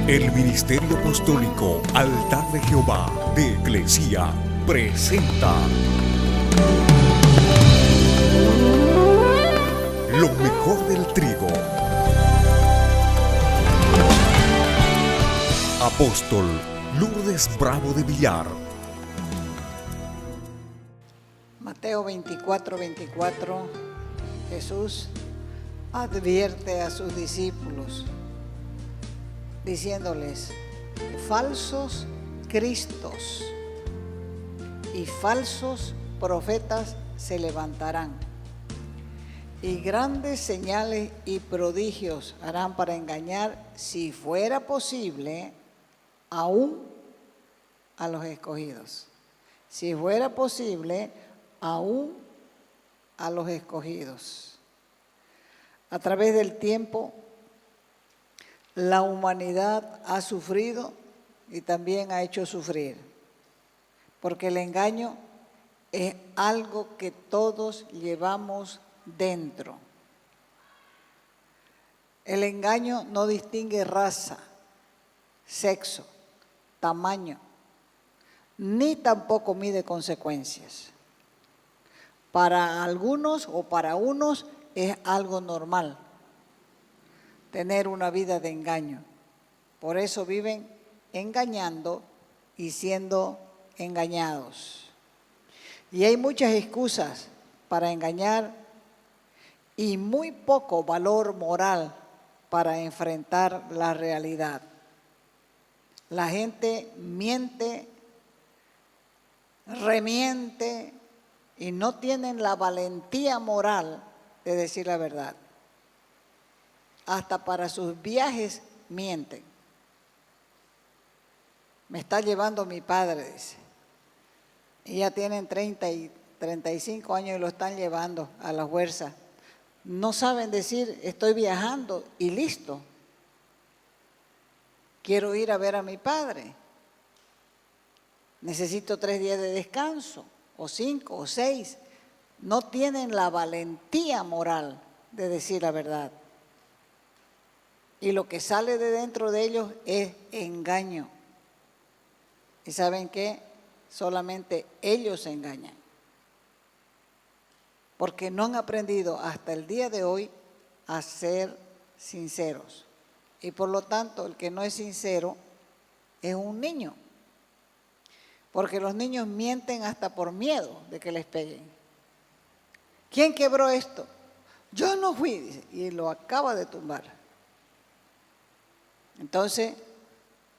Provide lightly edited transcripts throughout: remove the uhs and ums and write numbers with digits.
El Ministerio Apostólico Altar de Jehová de Eclesia presenta lo mejor del trigo. Apóstol Lourdes Bravo de Villar. Mateo 24:24, Jesús advierte a sus discípulos diciéndoles: falsos cristos y falsos profetas se levantarán, y grandes señales y prodigios harán para engañar, si fuera posible, aún a los escogidos. Si fuera posible, aún a los escogidos. A través del tiempo, la humanidad ha sufrido y también ha hecho sufrir, porque el engaño es algo que todos llevamos dentro. El engaño no distingue raza, sexo, tamaño, ni tampoco mide consecuencias. Para algunos o para unos es algo normal tener una vida de engaño. Por eso viven engañando y siendo engañados. Y hay muchas excusas para engañar y muy poco valor moral para enfrentar la realidad. La gente miente, remiente y no tienen la valentía moral de decir la verdad. Hasta para sus viajes mienten. Me está llevando mi padre, dice. Y ya tienen 30 y 35 años y lo están llevando a la fuerza. No saben decir: estoy viajando y listo. Quiero ir a ver a mi padre. Necesito 3 días de descanso, o 5, o 6. No tienen la valentía moral de decir la verdad. Y lo que sale de dentro de ellos es engaño. ¿Y saben qué? Solamente ellos se engañan. Porque no han aprendido hasta el día de hoy a ser sinceros. Y por lo tanto, el que no es sincero es un niño. Porque los niños mienten hasta por miedo de que les peguen. ¿Quién quebró esto? Yo no fui, dice, y lo acaba de tumbar. Entonces,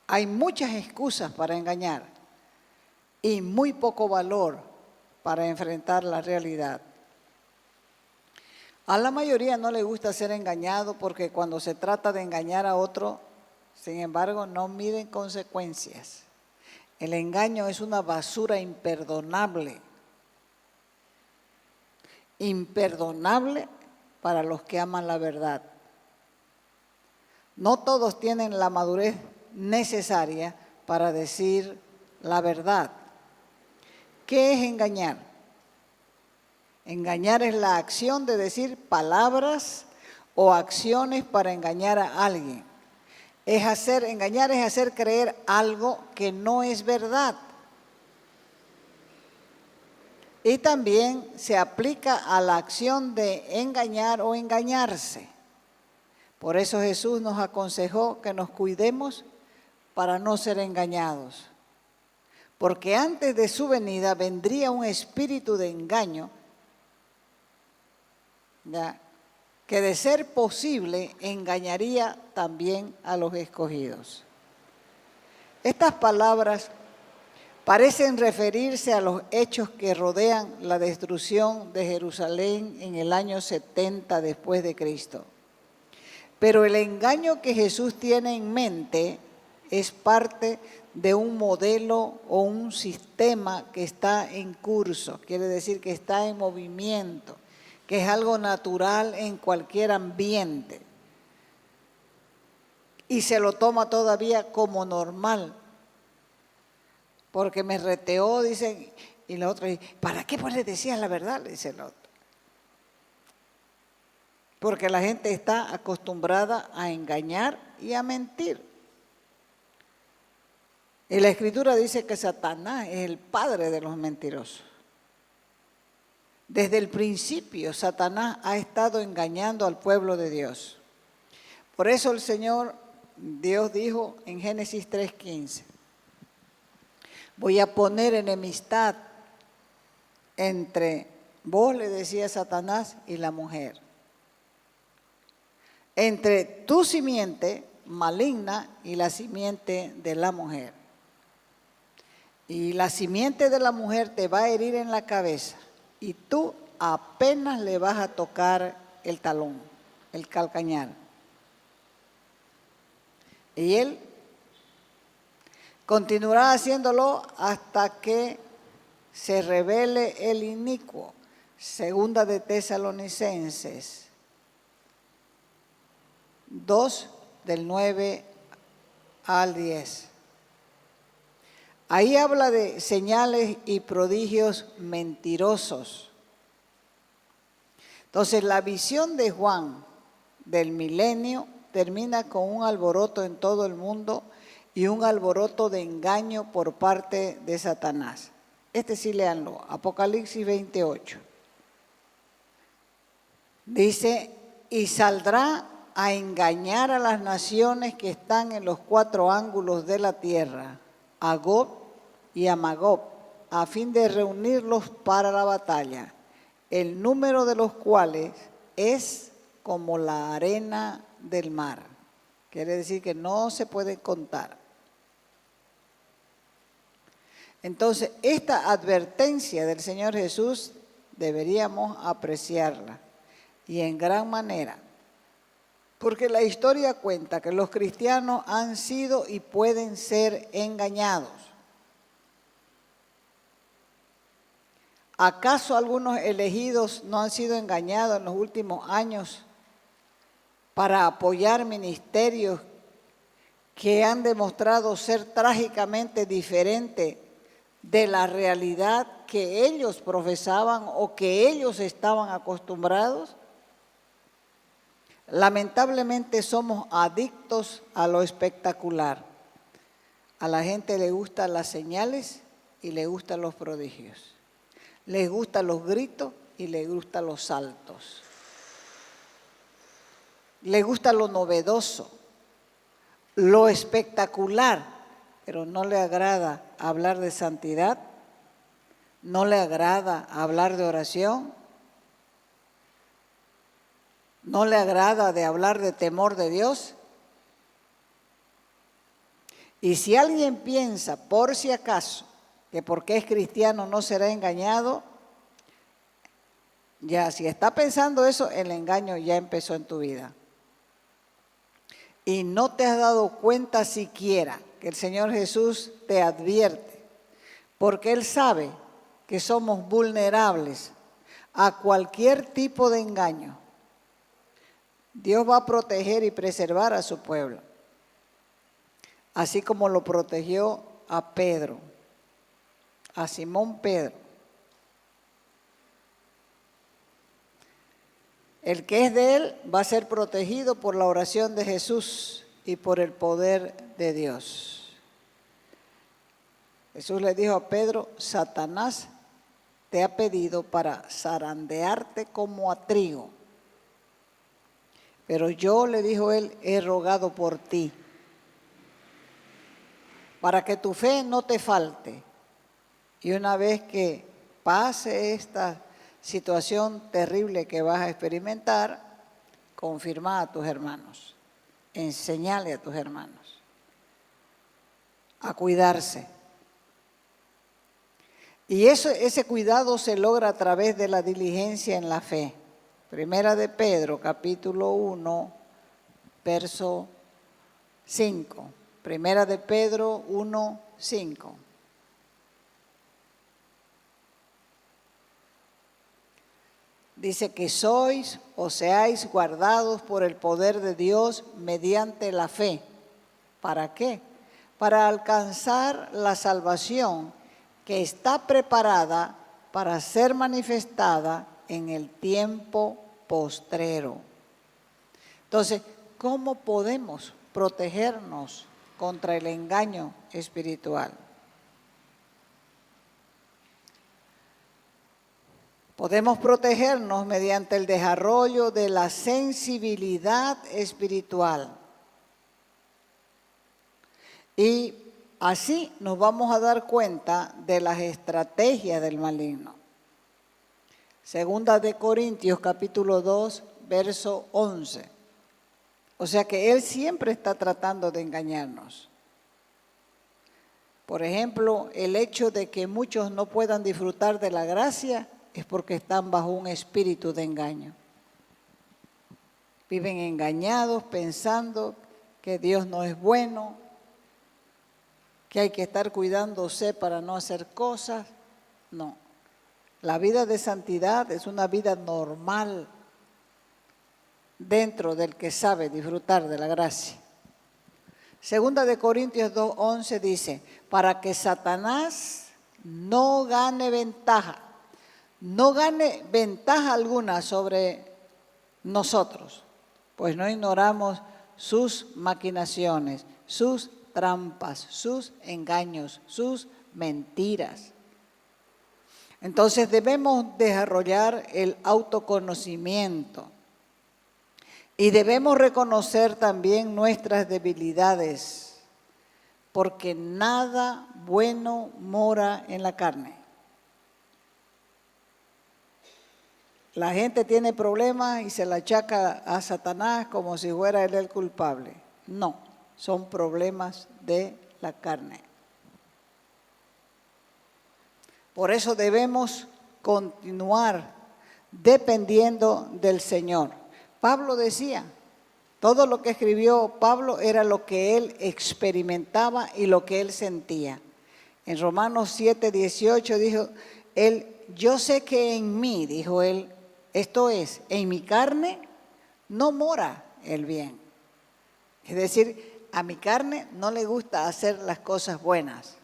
hay muchas excusas para engañar y muy poco valor para enfrentar la realidad. A la mayoría no le gusta ser engañado porque cuando se trata de engañar a otro, sin embargo, no miden consecuencias. El engaño es una basura imperdonable. Imperdonable para los que aman la verdad. No todos tienen la madurez necesaria para decir la verdad. ¿Qué es engañar? Engañar es la acción de decir palabras o acciones para engañar a alguien. Engañar es hacer creer algo que no es verdad. Y también se aplica a la acción de engañar o engañarse. Por eso Jesús nos aconsejó que nos cuidemos para no ser engañados. Porque antes de su venida vendría un espíritu de engaño, ¿ya?, que de ser posible engañaría también a los escogidos. Estas palabras parecen referirse a los hechos que rodean la destrucción de Jerusalén en el año 70 después de Cristo. Pero el engaño que Jesús tiene en mente es parte de un modelo o un sistema que está en curso, quiere decir que está en movimiento, que es algo natural en cualquier ambiente. Y se lo toma todavía como normal. Porque me reteó, dicen, y la otra dice: ¿para qué pues le decías la verdad? Le dice el otro. Porque la gente está acostumbrada a engañar y a mentir. Y la Escritura dice que Satanás es el padre de los mentirosos. Desde el principio, Satanás ha estado engañando al pueblo de Dios. Por eso el Señor, Dios dijo en Génesis 3:15, voy a poner enemistad entre vos, le decía Satanás, y la mujer. Entre tu simiente maligna y la simiente de la mujer. Y la simiente de la mujer te va a herir en la cabeza y tú apenas le vas a tocar el talón, el calcañar. Y él continuará haciéndolo hasta que se revele el inicuo. Segunda de Tesalonicenses 2, del 9 al 10. Ahí habla de señales y prodigios mentirosos. Entonces, la visión de Juan del milenio termina con un alboroto en todo el mundo y un alboroto de engaño por parte de Satanás. Sí, léanlo, Apocalipsis 28. Dice, y saldrá a engañar a las naciones que están en los 4 ángulos de la tierra, a Gog y a Magog, a fin de reunirlos para la batalla, el número de los cuales es como la arena del mar. Quiere decir que no se puede contar. Entonces, esta advertencia del Señor Jesús deberíamos apreciarla, y en gran manera, porque la historia cuenta que los cristianos han sido y pueden ser engañados. ¿Acaso algunos elegidos no han sido engañados en los últimos años para apoyar ministerios que han demostrado ser trágicamente diferentes de la realidad que ellos profesaban o que ellos estaban acostumbrados? Lamentablemente somos adictos a lo espectacular. A la gente le gustan las señales y le gustan los prodigios. Les gustan los gritos y les gustan los saltos. Les gusta lo novedoso, lo espectacular, pero no le agrada hablar de santidad, no le agrada hablar de oración, no le agrada de hablar de temor de Dios. Y si alguien piensa, por si acaso, que porque es cristiano no será engañado, ya si está pensando eso, el engaño ya empezó en tu vida. Y no te has dado cuenta siquiera que el Señor Jesús te advierte, porque Él sabe que somos vulnerables a cualquier tipo de engaño. Dios va a proteger y preservar a su pueblo, así como lo protegió a Pedro, a Simón Pedro. El que es de él va a ser protegido por la oración de Jesús y por el poder de Dios. Jesús le dijo a Pedro, Satanás te ha pedido para zarandearte como a trigo. Pero yo, le dijo él, he rogado por ti, para que tu fe no te falte. Y una vez que pase esta situación terrible que vas a experimentar, confirma a tus hermanos, enseñale a tus hermanos a cuidarse. Y ese cuidado se logra a través de la diligencia en la fe. Primera de Pedro, capítulo 1, verso 5. Primera de Pedro 1, 5. Dice que sois o seáis guardados por el poder de Dios mediante la fe. ¿Para qué? Para alcanzar la salvación que está preparada para ser manifestada en el tiempo postrero. Entonces, ¿cómo podemos protegernos contra el engaño espiritual. Podemos protegernos mediante el desarrollo de la sensibilidad espiritual. Y así nos vamos a dar cuenta de las estrategias del maligno. Segunda de Corintios capítulo 2, verso 11. O sea que él siempre está tratando de engañarnos. Por ejemplo, el hecho de que muchos no puedan disfrutar de la gracia es porque están bajo un espíritu de engaño. Viven engañados pensando que Dios no es bueno, que hay que estar cuidándose para no hacer cosas. No, la vida de santidad es una vida normal dentro del que sabe disfrutar de la gracia. Segunda de Corintios 2:11 dice, para que Satanás no gane ventaja alguna sobre nosotros, pues no ignoramos sus maquinaciones, sus trampas, sus engaños, sus mentiras. Entonces debemos desarrollar el autoconocimiento y debemos reconocer también nuestras debilidades, porque nada bueno mora en la carne. La gente tiene problemas y se la achaca a Satanás como si fuera él el culpable. No, son problemas de la carne. Por eso debemos continuar dependiendo del Señor. Pablo decía, todo lo que escribió Pablo era lo que él experimentaba y lo que él sentía. En Romanos 7:18 dijo él, yo sé que en mí, dijo él, esto es, en mi carne no mora el bien. Es decir, a mi carne no le gusta hacer las cosas buenas.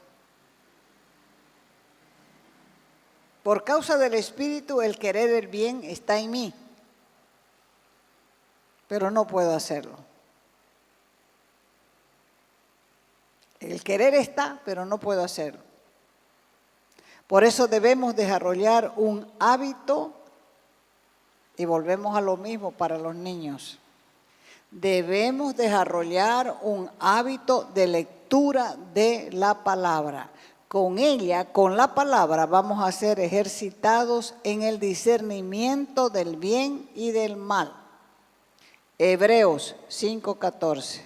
Por causa del Espíritu, el querer el bien está en mí, pero no puedo hacerlo. El querer está, pero no puedo hacerlo. Por eso debemos desarrollar un hábito, y volvemos a lo mismo para los niños. Debemos desarrollar un hábito de lectura de la palabra. Con ella, con la palabra, vamos a ser ejercitados en el discernimiento del bien y del mal. Hebreos 5:14.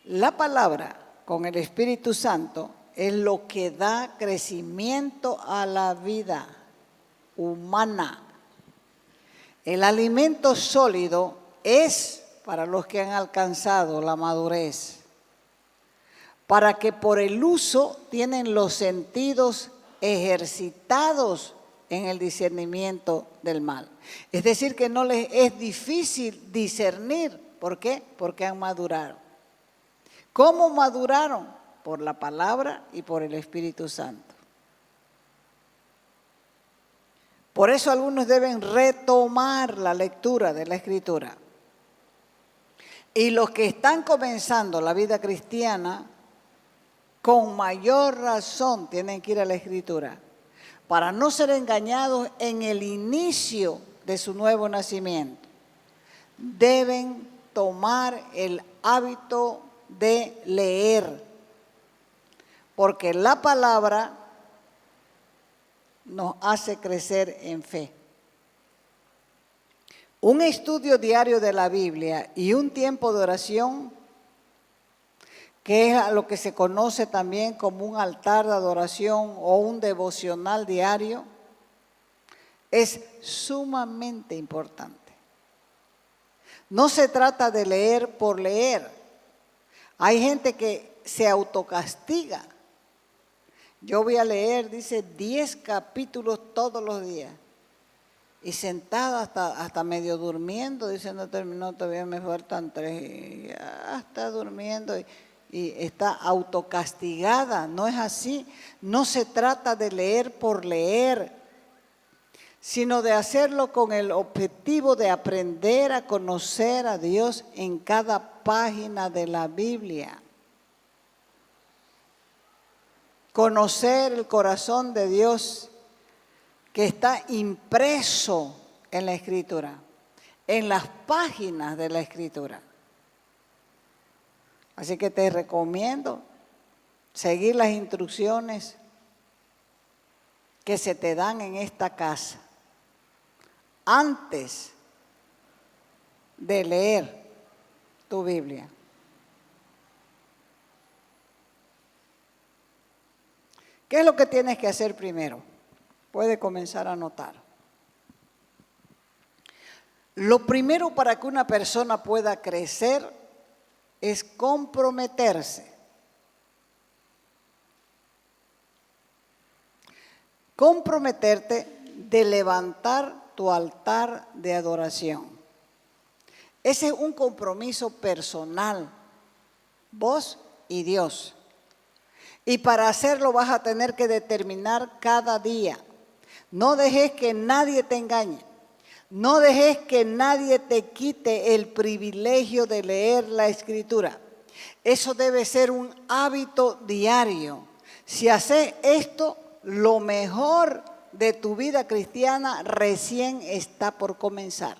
La palabra con el Espíritu Santo es lo que da crecimiento a la vida humana. El alimento sólido es para los que han alcanzado la madurez, para que por el uso tienen los sentidos ejercitados en el discernimiento del mal. Es decir, que no les es difícil discernir. ¿Por qué? Porque han madurado. ¿Cómo maduraron? Por la palabra y por el Espíritu Santo. Por eso algunos deben retomar la lectura de la Escritura. Y los que están comenzando la vida cristiana, con mayor razón tienen que ir a la Escritura, para no ser engañados en el inicio de su nuevo nacimiento. Deben tomar el hábito de leer, porque la palabra nos hace crecer en fe. Un estudio diario de la Biblia y un tiempo de oración, que es a lo que se conoce también como un altar de adoración o un devocional diario, es sumamente importante. No se trata de leer por leer. Hay gente que se autocastiga. Yo voy a leer, dice, 10 capítulos todos los días. Y sentada hasta medio durmiendo, dice, no terminó, todavía me faltan 3. Y ya está durmiendo y está autocastigada. No es así. No se trata de leer por leer. sino de hacerlo con el objetivo de aprender a conocer a Dios en cada página de la Biblia. Conocer el corazón de Dios que está impreso en la Escritura, en las páginas de la Escritura. Así que te recomiendo seguir las instrucciones que se te dan en esta casa antes de leer tu Biblia. ¿Qué es lo que tienes que hacer primero? Puede comenzar a anotar. Lo primero para que una persona pueda crecer es comprometerse. Comprometerte de levantar tu altar de adoración. Ese es un compromiso personal, vos y Dios. Y para hacerlo vas a tener que determinar cada día. No dejes que nadie te engañe. No dejes que nadie te quite el privilegio de leer la Escritura. Eso debe ser un hábito diario. Si haces esto, lo mejor de tu vida cristiana recién está por comenzar.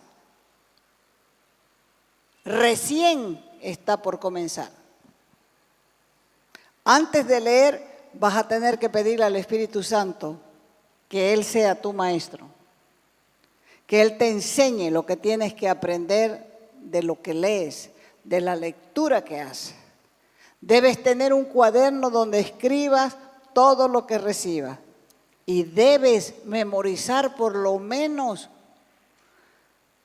Recién está por comenzar. Antes de leer, vas a tener que pedirle al Espíritu Santo que Él sea tu maestro. Que Él te enseñe lo que tienes que aprender de lo que lees, de la lectura que haces. Debes tener un cuaderno donde escribas todo lo que recibas. Y debes memorizar por lo menos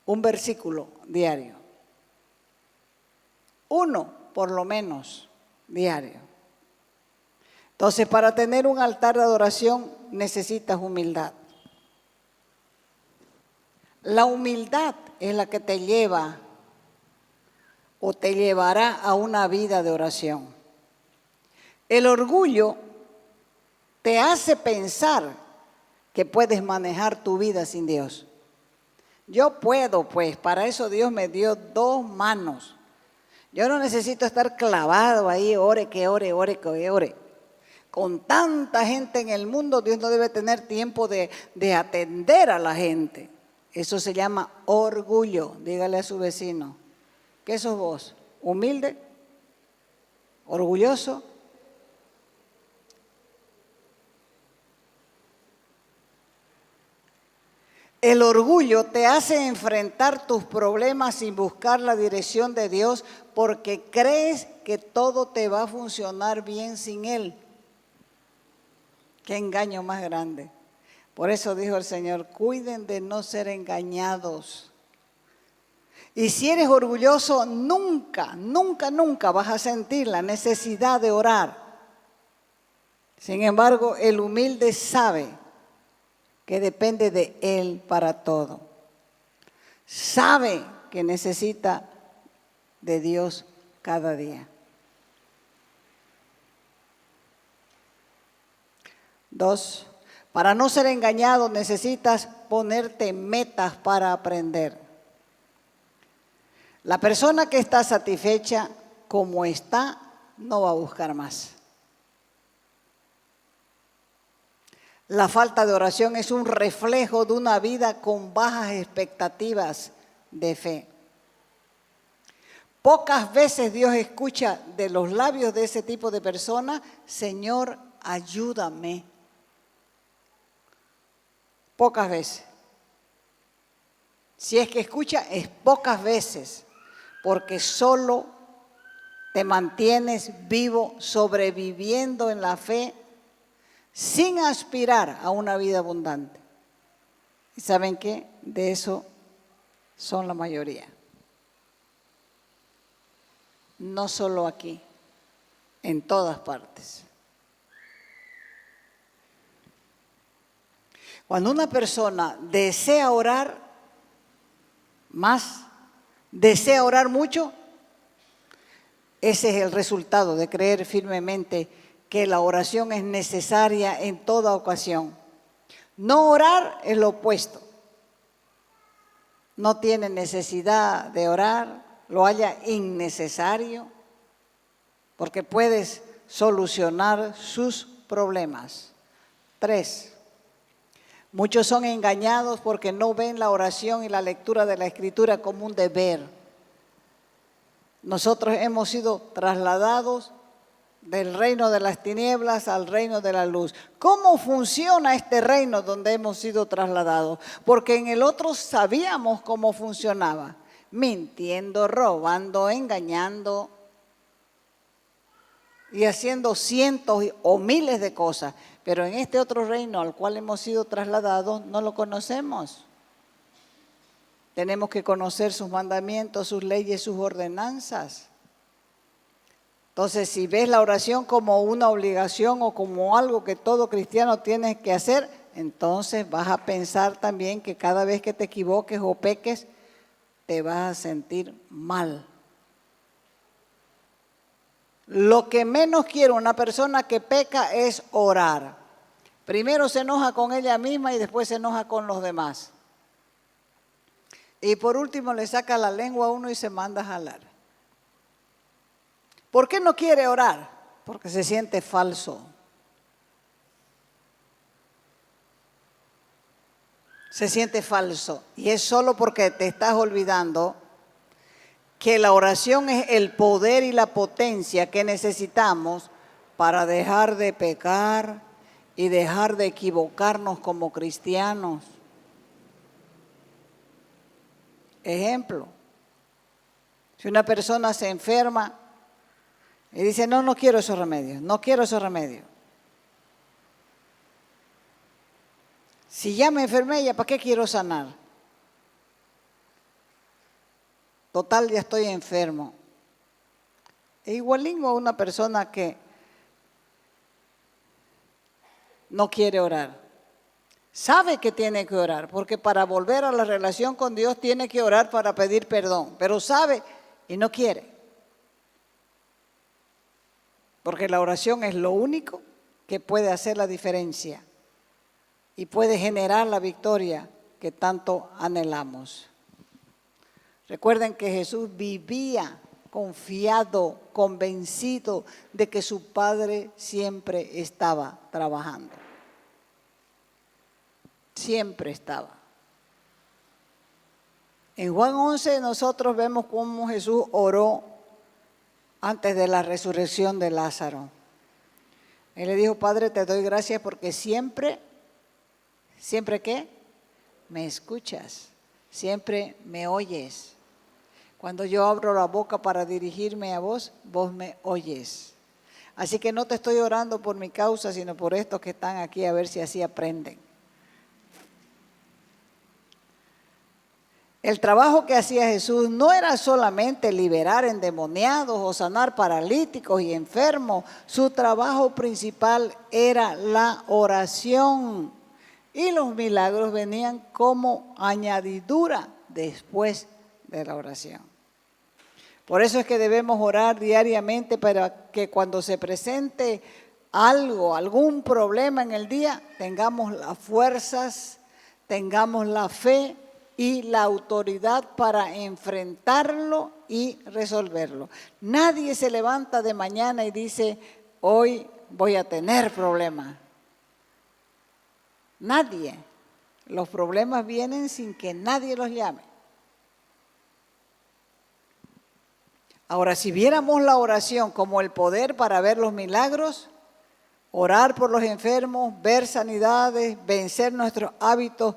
un versículo diario. Uno, por lo menos, diario. Entonces, para tener un altar de adoración necesitas humildad. La humildad es la que te lleva o te llevará a una vida de oración. El orgullo te hace pensar que puedes manejar tu vida sin Dios. Yo puedo, pues, para eso Dios me dio 2 manos. Yo no necesito estar clavado ahí, ore, que ore, ore, que ore. Con tanta gente en el mundo, Dios no debe tener tiempo de atender a la gente. Eso se llama orgullo. Dígale a su vecino, ¿qué sos vos? ¿Humilde? ¿Orgulloso? El orgullo te hace enfrentar tus problemas sin buscar la dirección de Dios porque crees que todo te va a funcionar bien sin Él. Qué engaño más grande. Por eso dijo el Señor, cuiden de no ser engañados. Y si eres orgulloso, nunca, nunca, nunca vas a sentir la necesidad de orar. Sin embargo, el humilde sabe que depende de Él para todo. Sabe que necesita de Dios cada día. 2, para no ser engañado necesitas ponerte metas para aprender. La persona que está satisfecha como está, no va a buscar más. La falta de oración es un reflejo de una vida con bajas expectativas de fe. Pocas veces Dios escucha de los labios de ese tipo de personas, Señor, ayúdame. Pocas veces. Si es que escucha, es pocas veces, porque solo te mantienes vivo, sobreviviendo en la fe, sin aspirar a una vida abundante. ¿Y saben qué? De eso son la mayoría. No solo aquí, en todas partes. Cuando una persona desea orar más, desea orar mucho, ese es el resultado de creer firmemente que la oración es necesaria en toda ocasión. No orar es lo opuesto. No tiene necesidad de orar, lo halla innecesario, porque puedes solucionar sus problemas. 3. Muchos son engañados porque no ven la oración y la lectura de la Escritura como un deber. Nosotros hemos sido trasladados del reino de las tinieblas al reino de la luz. ¿Cómo funciona este reino donde hemos sido trasladados? Porque en el otro sabíamos cómo funcionaba. Mintiendo, robando, engañando y haciendo cientos o miles de cosas. Pero en este otro reino al cual hemos sido trasladados no lo conocemos. Tenemos que conocer sus mandamientos, sus leyes, sus ordenanzas. Entonces, si ves la oración como una obligación o como algo que todo cristiano tiene que hacer, entonces vas a pensar también que cada vez que te equivoques o peques, te vas a sentir mal. Lo que menos quiere una persona que peca es orar. Primero se enoja con ella misma y después se enoja con los demás. Y por último le saca la lengua a uno y se manda a jalar. ¿Por qué no quiere orar? Porque se siente falso. Se siente falso. Y es solo porque te estás olvidando que la oración es el poder y la potencia que necesitamos para dejar de pecar y dejar de equivocarnos como cristianos. Ejemplo, si una persona se enferma y dice, no quiero esos remedios, no quiero esos remedios. Si ya me enfermé, ¿ya para qué quiero sanar? Total, ya estoy enfermo. E igualito a una persona que no quiere orar. Sabe que tiene que orar, porque para volver a la relación con Dios tiene que orar para pedir perdón, pero sabe y no quiere. Porque la oración es lo único que puede hacer la diferencia y puede generar la victoria que tanto anhelamos. Recuerden que Jesús vivía confiado, convencido de que su Padre siempre estaba trabajando. Siempre estaba. En Juan 11 nosotros vemos cómo Jesús oró antes de la resurrección de Lázaro. Él le dijo, Padre, te doy gracias porque siempre ¿qué? Me escuchas, siempre me oyes. Cuando yo abro la boca para dirigirme a vos, vos me oyes. Así que no te estoy orando por mi causa, sino por estos que están aquí, a ver si así aprenden. El trabajo que hacía Jesús no era solamente liberar endemoniados o sanar paralíticos y enfermos. Su trabajo principal era la oración. Y los milagros venían como añadidura después de la oración. Por eso es que debemos orar diariamente para que cuando se presente algún problema en el día, tengamos las fuerzas, tengamos la fe y la autoridad para enfrentarlo y resolverlo. Nadie se levanta de mañana y dice, hoy voy a tener problemas. Nadie. Los problemas vienen sin que nadie los llame. Ahora, si viéramos la oración como el poder para ver los milagros, orar por los enfermos, ver sanidades, vencer nuestros hábitos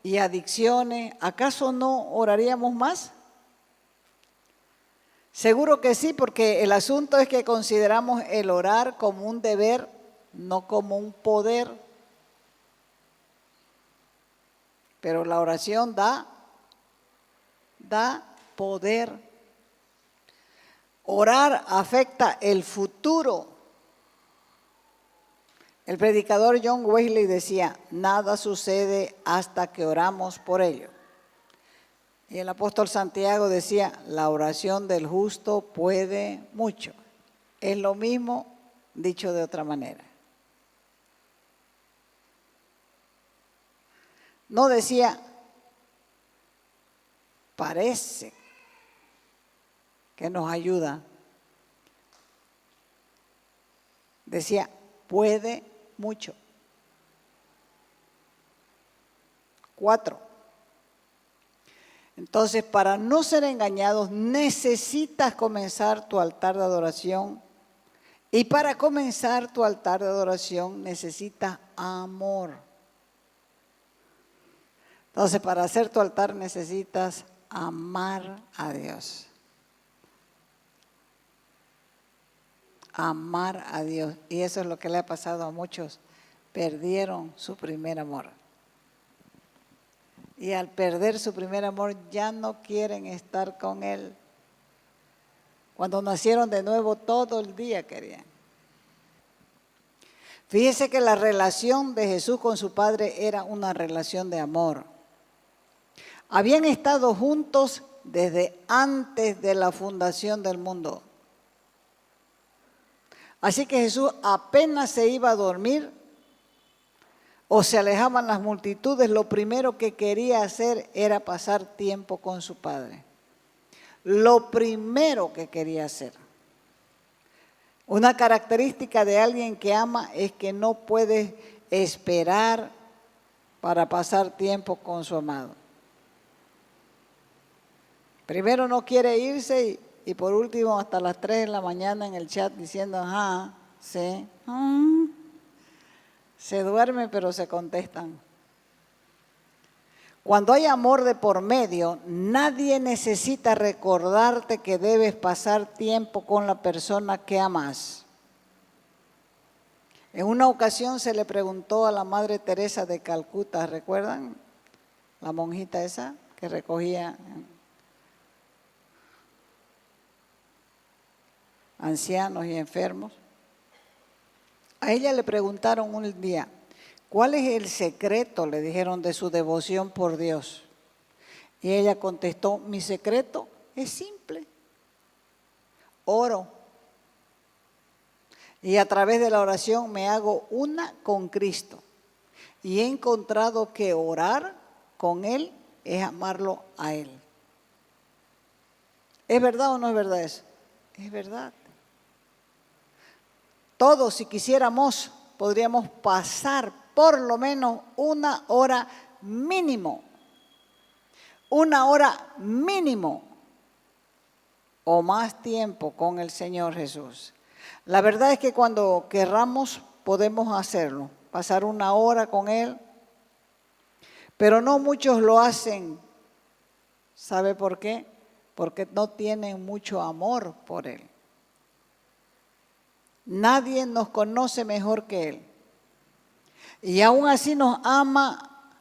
y adicciones, ¿acaso no oraríamos más? Seguro que sí, porque el asunto es que consideramos el orar como un deber, no como un poder. Pero la oración da poder. Orar afecta el futuro. El predicador John Wesley decía, nada sucede hasta que oramos por ello. Y el apóstol Santiago decía, la oración del justo puede mucho. Es lo mismo dicho de otra manera. No decía, parece que nos ayuda. Decía, puede mucho. 4. Entonces, para no ser engañados, necesitas comenzar tu altar de adoración. Y para comenzar tu altar de adoración, necesitas amor. Entonces, para hacer tu altar necesitas amar a Dios. Amar a Dios. Y eso es lo que le ha pasado a muchos. Perdieron su primer amor. Y al perder su primer amor ya no quieren estar con Él. Cuando nacieron de nuevo todo el día querían. Fíjese que la relación de Jesús con su Padre era una relación de amor. Habían estado juntos desde antes de la fundación del mundo. Así que Jesús apenas se iba a dormir o se alejaban las multitudes, lo primero que quería hacer era pasar tiempo con su Padre. Lo primero que quería hacer. Una característica de alguien que ama es que no puede esperar para pasar tiempo con su amado. Primero no quiere irse y por último hasta las 3 de la mañana en el chat diciendo, ajá, sí, se duerme pero se contestan. Cuando hay amor de por medio, nadie necesita recordarte que debes pasar tiempo con la persona que amas. En una ocasión se le preguntó a la Madre Teresa de Calcuta, ¿recuerdan? La monjita esa que recogía ancianos y enfermos. A ella le preguntaron un día, ¿cuál es el secreto? Le dijeron de su devoción por Dios. Y ella contestó, mi secreto es simple. Oro. Y a través de la oración me hago una con Cristo. Y he encontrado que orar con Él es amarlo a Él. ¿Es verdad o no es verdad eso? Es verdad. Todos, si quisiéramos, podríamos pasar por lo menos 1 hora mínimo. 1 hora mínimo o más tiempo con el Señor Jesús. La verdad es que cuando querramos podemos hacerlo, pasar 1 hora con Él, pero no muchos lo hacen. ¿Sabe por qué? Porque no tienen mucho amor por Él. Nadie nos conoce mejor que Él. Y aún así nos ama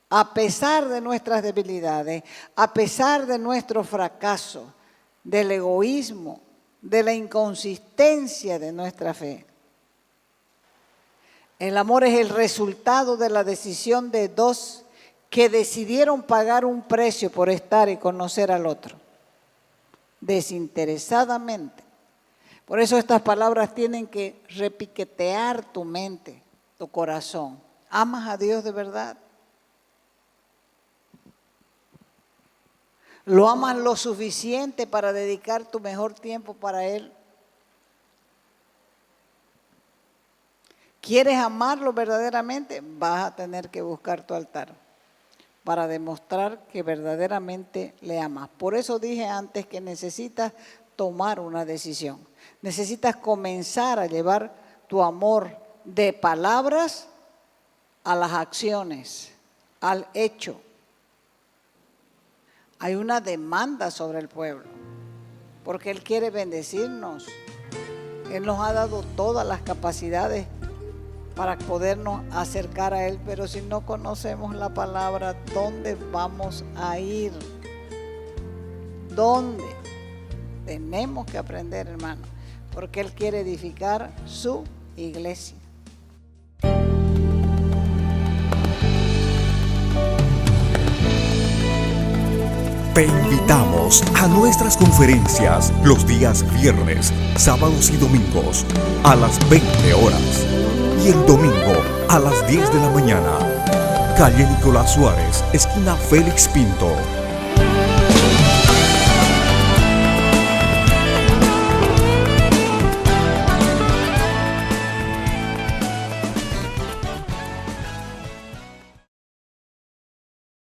a pesar de nuestras debilidades, a pesar de nuestro fracaso, del egoísmo, de la inconsistencia de nuestra fe. El amor es el resultado de la decisión de dos que decidieron pagar un precio por estar y conocer al otro, desinteresadamente. Por eso estas palabras tienen que repiquetear tu mente, tu corazón. ¿Amas a Dios de verdad? ¿Lo amas lo suficiente para dedicar tu mejor tiempo para Él? ¿Quieres amarlo verdaderamente? Vas a tener que buscar tu altar para demostrar que verdaderamente le amas. Por eso dije antes que necesitas tomar una decisión. Necesitas comenzar a llevar tu amor de palabras a las acciones, al hecho. Hay una demanda sobre el pueblo, porque Él quiere bendecirnos. Él nos ha dado todas las capacidades para podernos acercar a Él, pero si no conocemos la palabra, ¿dónde vamos a ir? ¿Dónde? Tenemos que aprender, hermano, porque Él quiere edificar su iglesia. Te invitamos a nuestras conferencias los días viernes, sábados y domingos a las 20 horas y el domingo a las 10 de la mañana. calle Nicolás Suárez, esquina Félix Pinto,